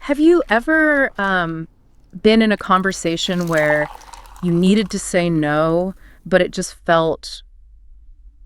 Have you ever been in a conversation where you needed to say no, but it just felt,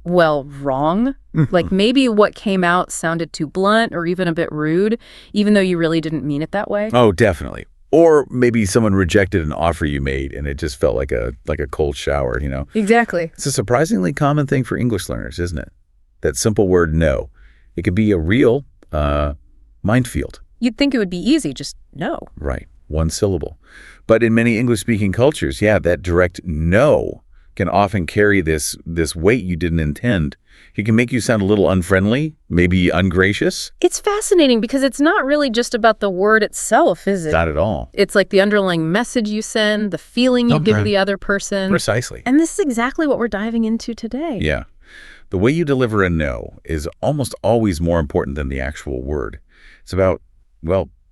well, wrong? Like maybe what came out sounded too blunt or even a bit rude, even though you really didn't mean it that way? Oh, definitely. Or maybe someone rejected an offer you made and it just felt like a cold shower, Exactly. It's a surprisingly common thing for English learners, isn't it? That simple word no. It could be a real minefield. You'd think it would be easy, just no. Right. One syllable. But in many English-speaking cultures, that direct no can often carry this weight you didn't intend. It can make you sound a little unfriendly, maybe ungracious. It's fascinating because it's not really just about the word itself, is it? Not at all. It's like the underlying message you send, the feeling you give the other person. Precisely. And this is exactly what we're diving into today. Yeah. The way you deliver a no is almost always more important than the actual word. It's about,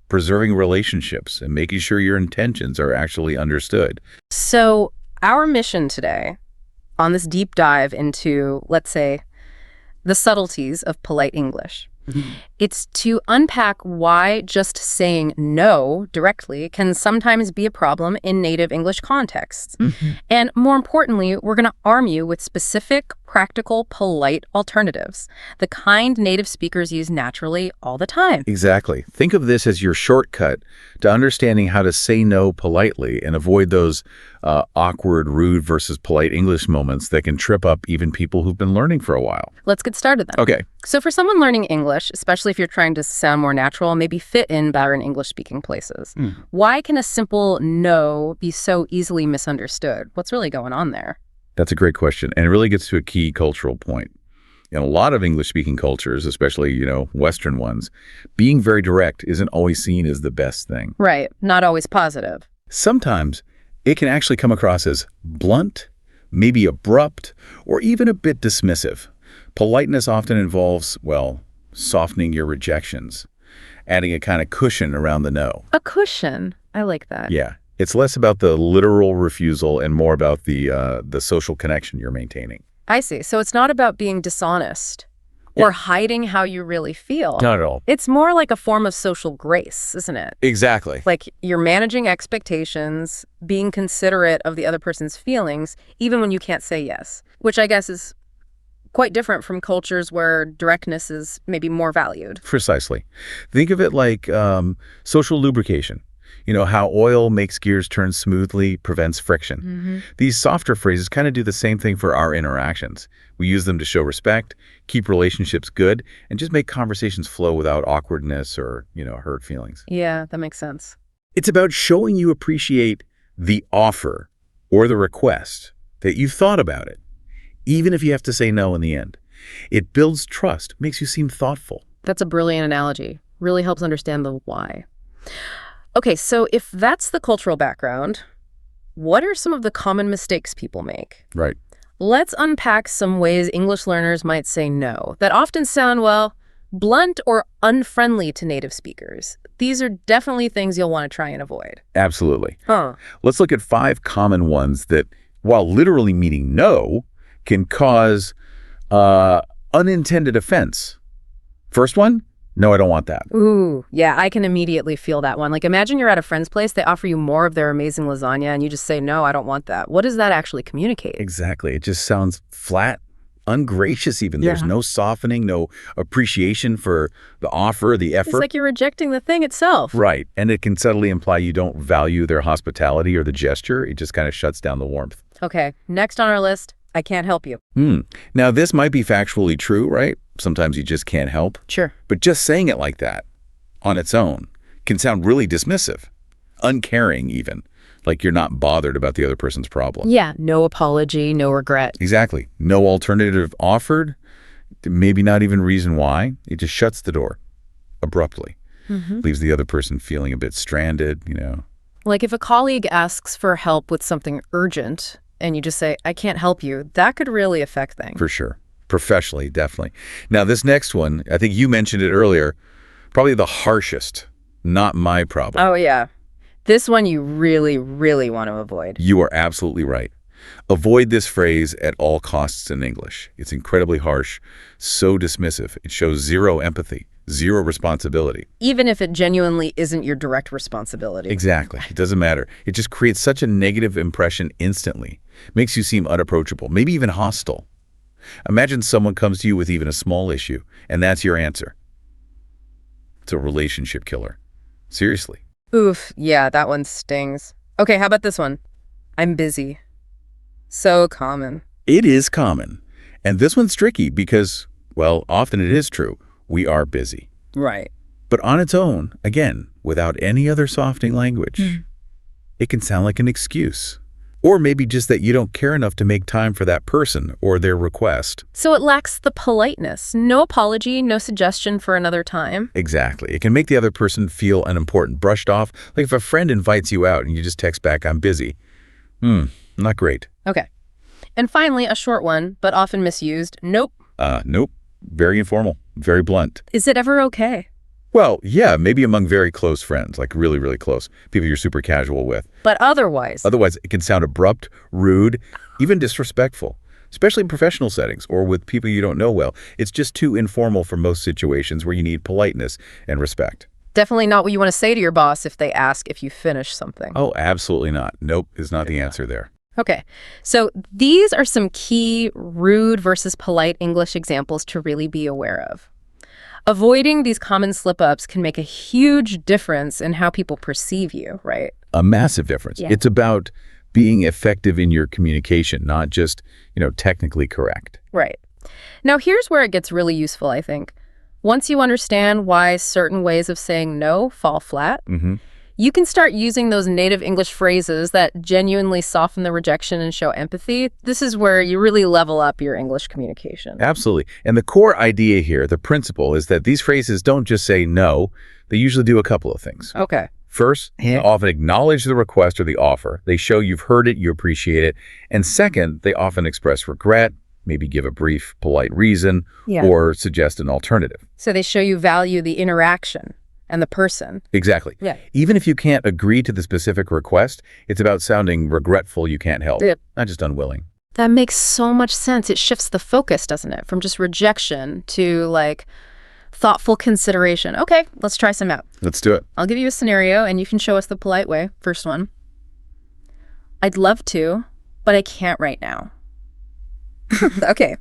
preserving relationships and making sure your intentions are actually understood. So our mission today on this deep dive into, let's say, the subtleties of polite English, it's to unpack why just saying no directly can sometimes be a problem in native English contexts. And more importantly, we're going to arm you with specific, practical, polite alternatives, the kind native speakers use naturally all the time. Exactly. Think of this as your shortcut to understanding how to say no politely and avoid those awkward, rude versus polite English moments that can trip up even people who've been learning for a while. Let's get started then. Okay. So for someone learning English, especially if you're trying to sound more natural, maybe fit in better in English-speaking places, why can a simple no be so easily misunderstood? What's really going on there? That's a great question, and it really gets to a key cultural point. In a lot of English-speaking cultures, especially, Western ones, being very direct isn't always seen as the best thing. Right. Not always positive. Sometimes it can actually come across as blunt, maybe abrupt, or even a bit dismissive. Politeness often involves, softening your rejections, adding a kind of cushion around the no. A cushion. I like that. Yeah. It's less about the literal refusal and more about the social connection you're maintaining. I see. So it's not about being dishonest or hiding how you really feel. Not at all. It's more like a form of social grace, isn't it? Exactly. Like you're managing expectations, being considerate of the other person's feelings, even when you can't say yes, which I guess is quite different from cultures where directness is maybe more valued. Precisely. Think of it like social lubrication. How oil makes gears turn smoothly, prevents friction. These softer phrases kind of do the same thing for our interactions. We use them to show respect, keep relationships good, and just make conversations flow without awkwardness or, hurt feelings. Yeah, that makes sense. It's about showing you appreciate the offer or the request, that you thought about it, even if you have to say no in the end. It builds trust, makes you seem thoughtful. That's a brilliant analogy. Really helps understand the why. Okay, so if that's the cultural background, what are some of the common mistakes people make? Right. Let's unpack some ways English learners might say no that often sound, blunt or unfriendly to native speakers. These are definitely things you'll want to try and avoid. Absolutely. Let's look at 5 common ones that, while literally meaning no, can cause unintended offense. First one, no, I don't want that. Ooh, yeah, I can immediately feel that one. Like, imagine you're at a friend's place, they offer you more of their amazing lasagna, and you just say, no, I don't want that. What does that actually communicate? Exactly. It just sounds flat, ungracious even. There's no softening, no appreciation for the offer, the effort. It's like you're rejecting the thing itself. Right. And it can subtly imply you don't value their hospitality or the gesture. It just kind of shuts down the warmth. Okay, next on our list, I can't help you. Now, this might be factually true, right? Sometimes you just can't help. Sure. But just saying it like that on its own can sound really dismissive, uncaring even, like you're not bothered about the other person's problem. Yeah, no apology, no regret. Exactly. No alternative offered, maybe not even reason why. It just shuts the door abruptly, leaves the other person feeling a bit stranded, Like if a colleague asks for help with something urgent and you just say, I can't help you, that could really affect things. For sure. Professionally, definitely. Now, this next one, I think you mentioned it earlier, probably the harshest, not my problem. Oh, yeah. This one you really, really want to avoid. You are absolutely right. Avoid this phrase at all costs in English. It's incredibly harsh, so dismissive. It shows zero empathy, zero responsibility. Even if it genuinely isn't your direct responsibility. Exactly. It doesn't matter. It just creates such a negative impression instantly. Makes you seem unapproachable, maybe even hostile. Imagine someone comes to you with even a small issue, and that's your answer. It's a relationship killer. Seriously. Oof, yeah, that one stings. Okay, how about this one? I'm busy. So common. It is common. And this one's tricky because, well, often it is true. We are busy. Right. But on its own, again, without any other softening language, it can sound like an excuse. Or maybe just that you don't care enough to make time for that person or their request. So it lacks the politeness. No apology, no suggestion for another time. Exactly. It can make the other person feel unimportant, brushed off. Like if a friend invites you out and you just text back, I'm busy. Not great. Okay. And finally, a short one, but often misused. Nope. Nope. Very informal, very blunt. Is it ever okay? Well, yeah, maybe among very close friends, like really, really close, people you're super casual with. But otherwise. Otherwise, it can sound abrupt, rude, even disrespectful, especially in professional settings or with people you don't know well. It's just too informal for most situations where you need politeness and respect. Definitely not what you want to say to your boss if they ask if you finish something. Oh, absolutely not. Nope is not the answer there. Okay, so these are some key rude versus polite English examples to really be aware of. Avoiding these common slip-ups can make a huge difference in how people perceive you, right? A massive difference. Yeah. It's about being effective in your communication, not just, technically correct. Right. Now, here's where it gets really useful, I think. Once you understand why certain ways of saying no fall flat, you can start using those native English phrases that genuinely soften the rejection and show empathy. This is where you really level up your English communication. Absolutely. And the core idea here, the principle, is that these phrases don't just say no. They usually do a couple of things. Okay. First, they often acknowledge the request or the offer. They show you've heard it, you appreciate it. And second, they often express regret, maybe give a brief, polite reason, or suggest an alternative. So they show you value the interaction and the person. Exactly. Yeah. Even if you can't agree to the specific request, it's about sounding regretful you can't help, not just unwilling. That makes so much sense. It shifts the focus, doesn't it? From just rejection to thoughtful consideration. Okay, let's try some out. Let's do it. I'll give you a scenario and you can show us the polite way. First one. I'd love to, but I can't right now. Okay.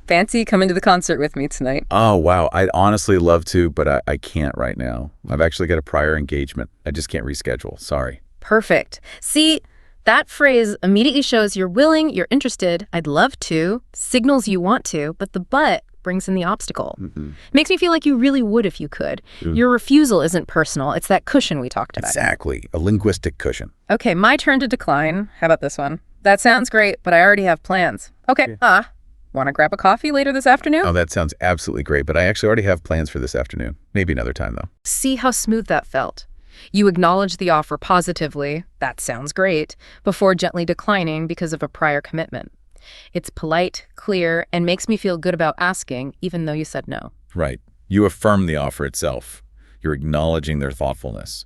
Fancy coming to the concert with me tonight? Oh, wow. I'd honestly love to, but I can't right now. I've actually got a prior engagement. I just can't reschedule. Sorry. Perfect. See, that phrase immediately shows you're willing, you're interested, I'd love to, signals you want to, but the but brings in the obstacle. Makes me feel like you really would if you could. Your refusal isn't personal. It's that cushion we talked about. Exactly. A linguistic cushion. Okay, my turn to decline. How about this one? That sounds great, but I already have plans. Okay, want to grab a coffee later this afternoon? Oh, that sounds absolutely great, but I actually already have plans for this afternoon. Maybe another time, though. See how smooth that felt. You acknowledge the offer positively, that sounds great, before gently declining because of a prior commitment. It's polite, clear, and makes me feel good about asking, even though you said no. Right. You affirm the offer itself. You're acknowledging their thoughtfulness.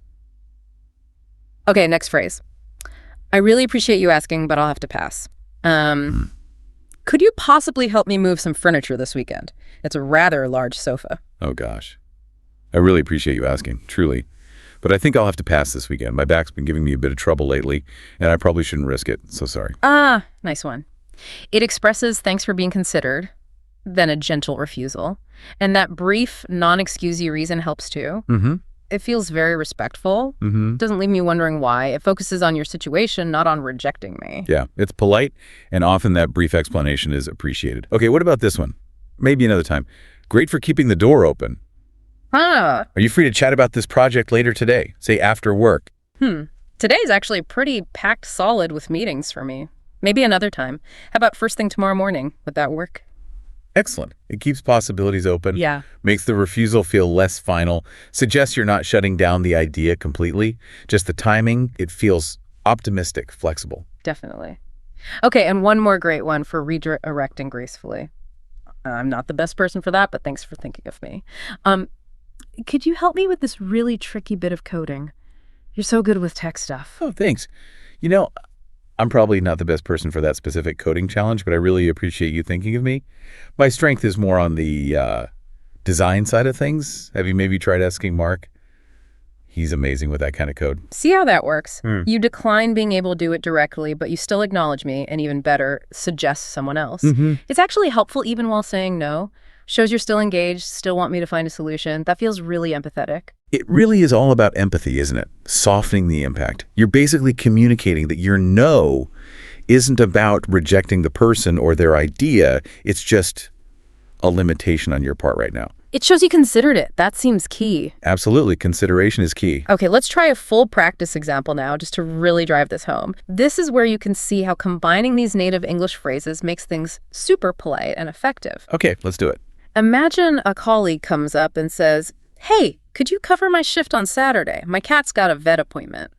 Okay, next phrase. I really appreciate you asking, but I'll have to pass. Could you possibly help me move some furniture this weekend? It's a rather large sofa. Oh, gosh. I really appreciate you asking, truly. But I think I'll have to pass this weekend. My back's been giving me a bit of trouble lately, and I probably shouldn't risk it, so sorry. Nice one. It expresses thanks for being considered, then a gentle refusal. And that brief, non-excusey reason helps too. It feels very respectful. Doesn't leave me wondering why. It focuses on your situation, not on rejecting me. Yeah, it's polite, and often that brief explanation is appreciated. Okay, what about this one? Maybe another time. Great for keeping the door open. Are you free to chat about this project later today, say after work? Today's actually pretty packed solid with meetings for me. Maybe another time. How about first thing tomorrow morning? Would that work? Excellent. It keeps possibilities open. Yeah. Makes the refusal feel less final. Suggests you're not shutting down the idea completely. Just the timing, it feels optimistic, flexible. Definitely. Okay, and one more great one for redirecting gracefully. I'm not the best person for that, but thanks for thinking of me. Could you help me with this really tricky bit of coding? You're so good with tech stuff. Oh, thanks. I'm probably not the best person for that specific coding challenge, but I really appreciate you thinking of me. My strength is more on the design side of things. Have you maybe tried asking Mark? He's amazing with that kind of code. See how that works? You decline being able to do it directly, but you still acknowledge me, and even better, suggest someone else. It's actually helpful even while saying no. Shows you're still engaged, still want me to find a solution. That feels really empathetic. It really is all about empathy, isn't it? Softening the impact. You're basically communicating that your no isn't about rejecting the person or their idea. It's just a limitation on your part right now. It shows you considered it. That seems key. Absolutely. Consideration is key. Okay, let's try a full practice example now just to really drive this home. This is where you can see how combining these native English phrases makes things super polite and effective. Okay, let's do it. Imagine a colleague comes up and says, "Hey, could you cover my shift on Saturday? My cat's got a vet appointment."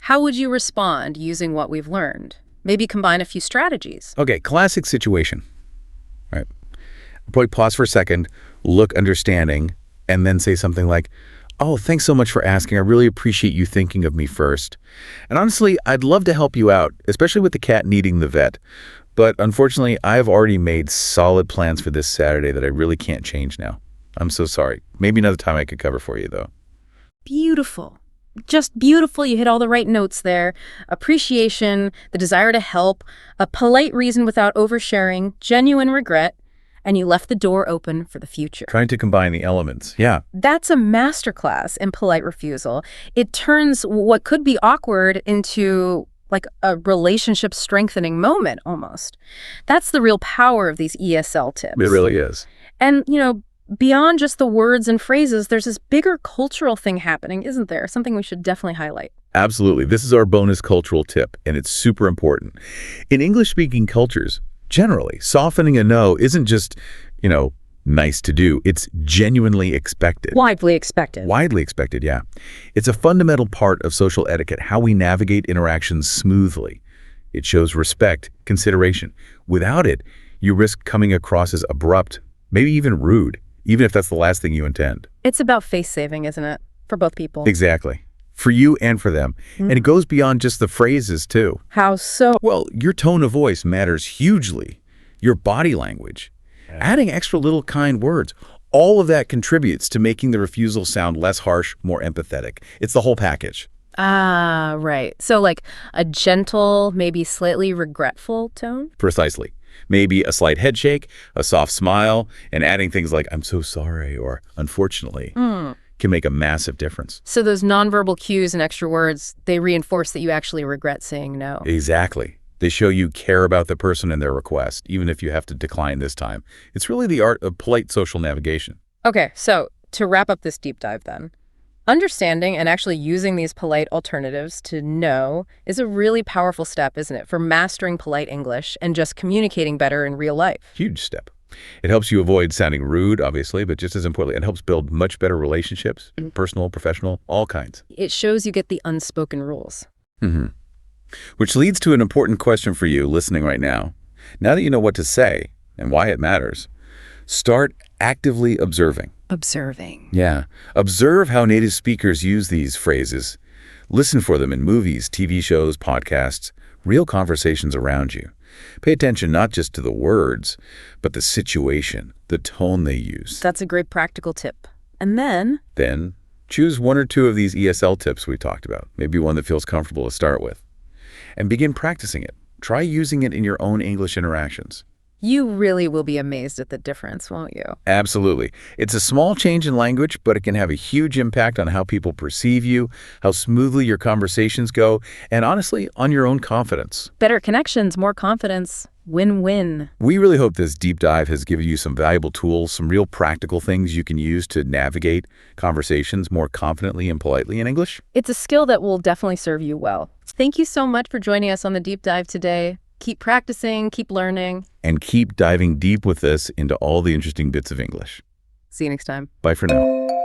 How would you respond using what we've learned? Maybe combine a few strategies. Okay, classic situation. Right. Probably pause for a second, look understanding, and then say something like, "Oh, thanks so much for asking. I really appreciate you thinking of me first. And honestly, I'd love to help you out, especially with the cat needing the vet. But unfortunately, I've already made solid plans for this Saturday that I really can't change now. I'm so sorry. Maybe another time I could cover for you, though." Beautiful. Just beautiful. You hit all the right notes there. Appreciation, the desire to help, a polite reason without oversharing, genuine regret, and you left the door open for the future. Trying to combine the elements. Yeah. That's a masterclass in polite refusal. It turns what could be awkward into like a relationship strengthening moment almost. That's the real power of these ESL tips. It really is. And, beyond just the words and phrases, there's this bigger cultural thing happening, isn't there? Something we should definitely highlight. Absolutely. This is our bonus cultural tip, and it's super important. In English-speaking cultures, generally, softening a no isn't just, nice to do. It's genuinely expected. Widely expected. Widely expected, yeah. It's a fundamental part of social etiquette, how we navigate interactions smoothly. It shows respect, consideration. Without it, you risk coming across as abrupt, maybe even rude, even if that's the last thing you intend. It's about face saving, isn't it? For both people. Exactly. For you and for them. And it goes beyond just the phrases, too. How so? Well, your tone of voice matters hugely. Your body language. Adding extra little kind words. All of that contributes to making the refusal sound less harsh, more empathetic. It's the whole package. Ah, right. So like a gentle, maybe slightly regretful tone? Precisely. Maybe a slight head shake, a soft smile, and adding things like, "I'm so sorry," or "unfortunately," can make a massive difference. So those nonverbal cues and extra words, they reinforce that you actually regret saying no. Exactly. They show you care about the person and their request, even if you have to decline this time. It's really the art of polite social navigation. Okay, so to wrap up this deep dive then, understanding and actually using these polite alternatives to no is a really powerful step, isn't it, for mastering polite English and just communicating better in real life. Huge step. It helps you avoid sounding rude, obviously, but just as importantly, it helps build much better relationships, personal, professional, all kinds. It shows you get the unspoken rules. Which leads to an important question for you listening right now. Now that you know what to say and why it matters, start actively observing. Observing. Yeah. Observe how native speakers use these phrases. Listen for them in movies, TV shows, podcasts, real conversations around you. Pay attention not just to the words, but the situation, the tone they use. That's a great practical tip. And then choose one or two of these ESL tips we talked about, maybe one that feels comfortable to start with, and begin practicing it. Try using it in your own English interactions. you really will be amazed at the difference, won't you? Absolutely. It's a small change in language, but it can have a huge impact on how people perceive you, how smoothly your conversations go, and honestly, on your own confidence. Better connections, more confidence. Win-win. We really hope this deep dive has given you some valuable tools, some real practical things you can use to navigate conversations more confidently and politely in English. It's a skill that will definitely serve you well. Thank you so much for joining us on the deep dive today. Keep practicing, keep learning. And keep diving deep with us into all the interesting bits of English. See you next time. Bye for now.